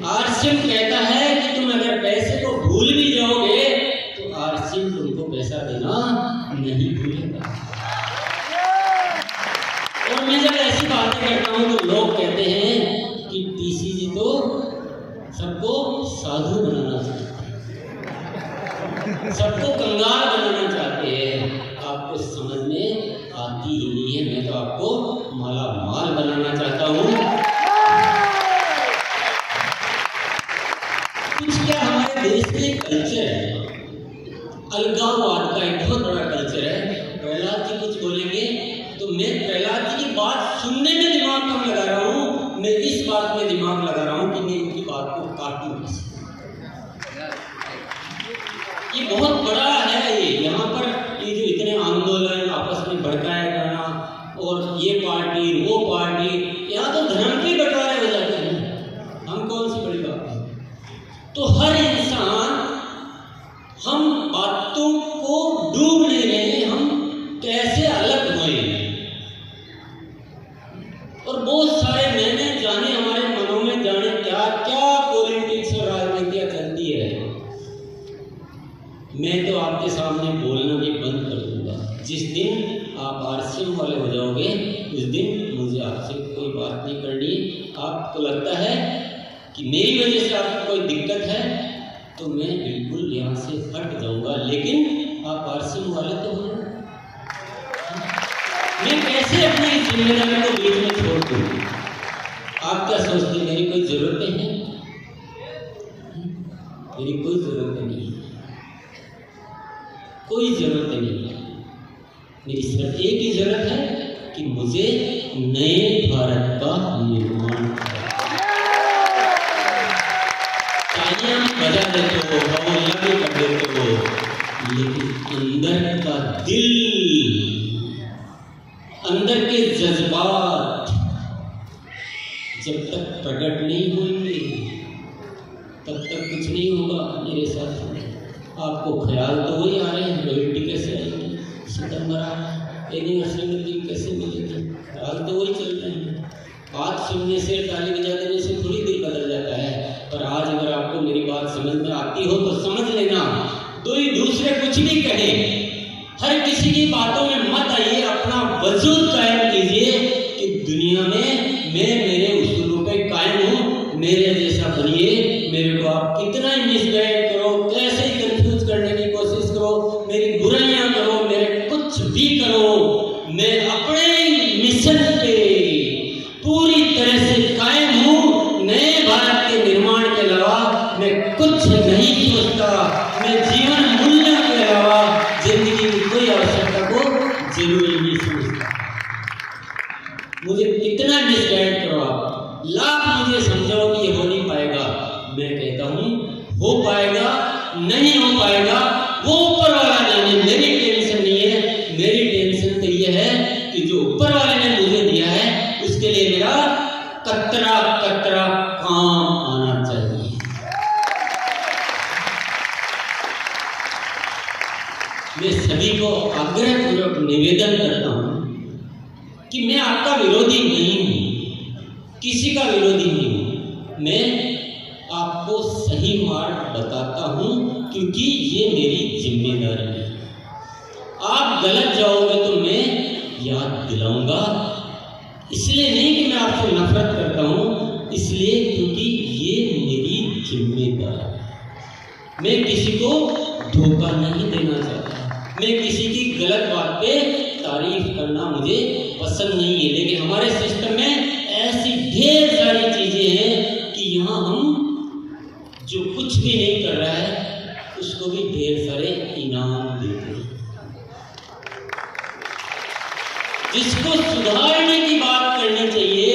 RCM कहता है कि तुम अगर पैसे को भूल भी जाओगे तो आरसीएम तुमको पैसा देना नहीं भूलेगा। और मैं जब ऐसी बातें करता हूँ तो लोग कहते हैं कि टीसी जी तो सबको साधु बनाना चाहते हैं, सबको कंगाल बनाना चाहते हैं। आपको समझ में आती ही नहीं है। मैं तो आपको माला माल बनाना चाहता हूँ। कुछ क्या हमारे देश में कल्चर है, अलगाववाद का एक बहुत बड़ा कल्चर है। प्रहलाद जी कुछ बोलेंगे तो मैं प्रहलाद जी की बात सुनने में दिमाग कम लगा रहा हूँ, मैं इस बात में दिमाग लगा रहा हूँ कि मैं इनकी बात को काटूं। ये बहुत बड़ा है। ये यहाँ पर ये जो इतने आंदोलन आपस में भड़काया जाना और ये पार्टी वो पार्टी, यहाँ तो धर्म के बंटवारे हो जाते हैं। हम कौन सी बड़ी बात है। तो हर इंसान, हम बातों को डूब नहीं रहे, हम कैसे अलग हुए। और बहुत सारे मैंने जाने, हमारे मनों में जाने क्या क्या पॉलिटिक्स और राजनीतियां चलती है। मैं तो आपके सामने बोलना भी बंद कर दूंगा। जिस दिन आप आरसीएम वाले हो जाओगे उस दिन मुझे आपसे कोई बात नहीं करनी। आपको लगता है कि मेरी वजह से आपको कोई दिक्कत है तो मैं बिल्कुल यहाँ से हट जाऊंगा, लेकिन आप आरसीएम वाले तो हो। मैं कैसे अपनी जिम्मेदारी को बीच में छोड़ दूँ? आप क्या सोचते हैं मेरी कोई जरूरतें हैं? मेरी कोई जरूरत नहीं है, कोई जरूरत नहीं है। मेरी सिर्फ एक ही जरूरत है कि मुझे नए भारत का निर्माण बजा देते हो, लगे कर देते हो, लेकिन अंदर का दिल, अंदर के जज्बात जब तक प्रकट नहीं होंगे तब तक कुछ नहीं होगा। मेरे साथ आपको ख्याल तो वही आ रहे हैं, रॉयल्टी कैसे आएगी, सितंबर आ रहा है, एनिवर्सरी में कैसे मिलेगी, ख्याल तो वही चल रहे हैं। बात सुनने से, ताली बजा देने से थोड़ी दिल बदल जाता है। पर आज अगर आपको मेरी बात समझ में आती हो तो समझ लेना, दूसरे कुछ भी कहे, हर किसी की बातों में मत आइए, अपना वजूद कायम कीजिए कि दुनिया में मैं मेरे उसूलों पे कायम हूँ, मेरे जैसा बनिए। मेरे को आप कितना ही मिसगाइड करो, कैसे ही कंफ्यूज करने की कोशिश करो, मेरी बुराइयां करो, मेरे कुछ भी करो, मैं अपने मिशन पे पूरी तरह से कायम हूँ। नए भारत के निर्माण के अलावा मैं कुछ नहीं सोचता। मैं जीवन मूल्य के अलावा जिंदगी की कोई आवश्यकता को जरूरी नहीं समझता। मुझे कितना मिसगाइड करो आप, लाख मुझे समझाओ कि ये हो नहीं पाएगा, मैं कहता हूँ हो पाएगा, नहीं हो पाएगा वो ऊपर वाला जाने। मेरी टेंशन नहीं है, मेरी टेंशन तो ये है कि जो ऊपर वाले ने मुझे दिया है उसके लिए मेरा कतरा कतरा काम आना चाहिए। मैं सभी को आग्रहपूर्वक निवेदन करता हूं कि मैं आपका विरोधी नहीं हूं, किसी का विरोधी नहीं हूं। मैं आपको सही मार्ग बताता हूं क्योंकि ये मेरी जिम्मेदारी है। आप गलत जाओगे तो मैं याद दिलाऊंगा, इसलिए नहीं कि मैं आपसे नफरत करता हूं, इसलिए क्योंकि ये मेरी जिम्मेदारी है। मैं किसी को धोखा नहीं देना चाहता, मैं किसी की गलत बात पे तारीफ करना मुझे पसंद नहीं है। लेकिन हमारे सिस्टम में ऐसी ढेर सारी चीजें हैं कि यहाँ हम जो कुछ भी नहीं कर रहा है उसको भी ढेर सारे इनाम देते हैं। जिसको सुधारने की बात करनी चाहिए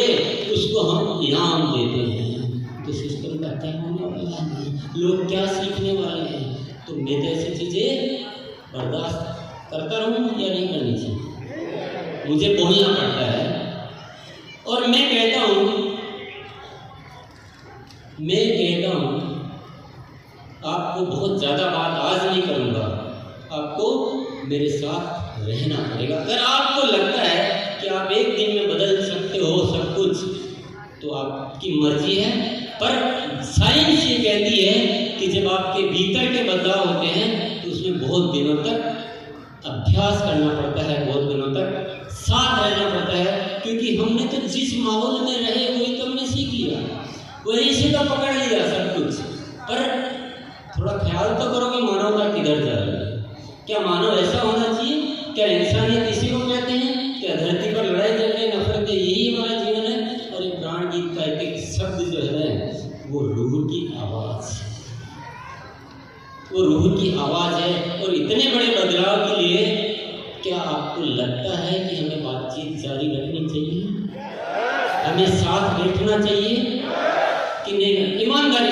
उसको हम इनाम देते हैं। तो सिस्टम का क्या होने वाला है, लोग क्या सीखने वाले हैं। तो मैं तो ऐसी चीजें बर्दाश्त करता रहूं या नहीं करनी चाहिए, मुझे बोलना पड़ता है। और मैं कहता हूं आपको बहुत ज्यादा बात आज नहीं करूंगा, आपको मेरे साथ रहना पड़ेगा। अगर आपको लगता है कि आप एक दिन में बदल सकते हो सब कुछ, तो आपकी मर्जी है, पर साइंस ये कहती है कि जब आपके भीतर के बदलाव होते हैं तो उसमें बहुत दिनों तक अभ्यास करना पड़ता है, बहुत दिनों तक साथ रहना पड़ता है, क्योंकि हमने तो जिस माहौल में रहे वही तो हमने सीख लिया, वही से तो पकड़ लिया सब कुछ। पर थोड़ा ख्याल तो करो कि मानवता किधर जा रही है। क्या मानव ऐसा होना चाहिए? क्या इंसानियत इसी को कहते हैं? क्या धरती पर लड़ाई झगड़े नफरत यही हमारा जीवन है? और ये प्राण गीत का एक शब्द जो है वो रूह की आवाज़, वो रूह की आवाज़ है। और इतने बड़े बदलाव के लिए क्या आपको लगता है कि हमें बातचीत जारी रखनी चाहिए, हमें साथ बैठना चाहिए कि नहीं? ईमानदारी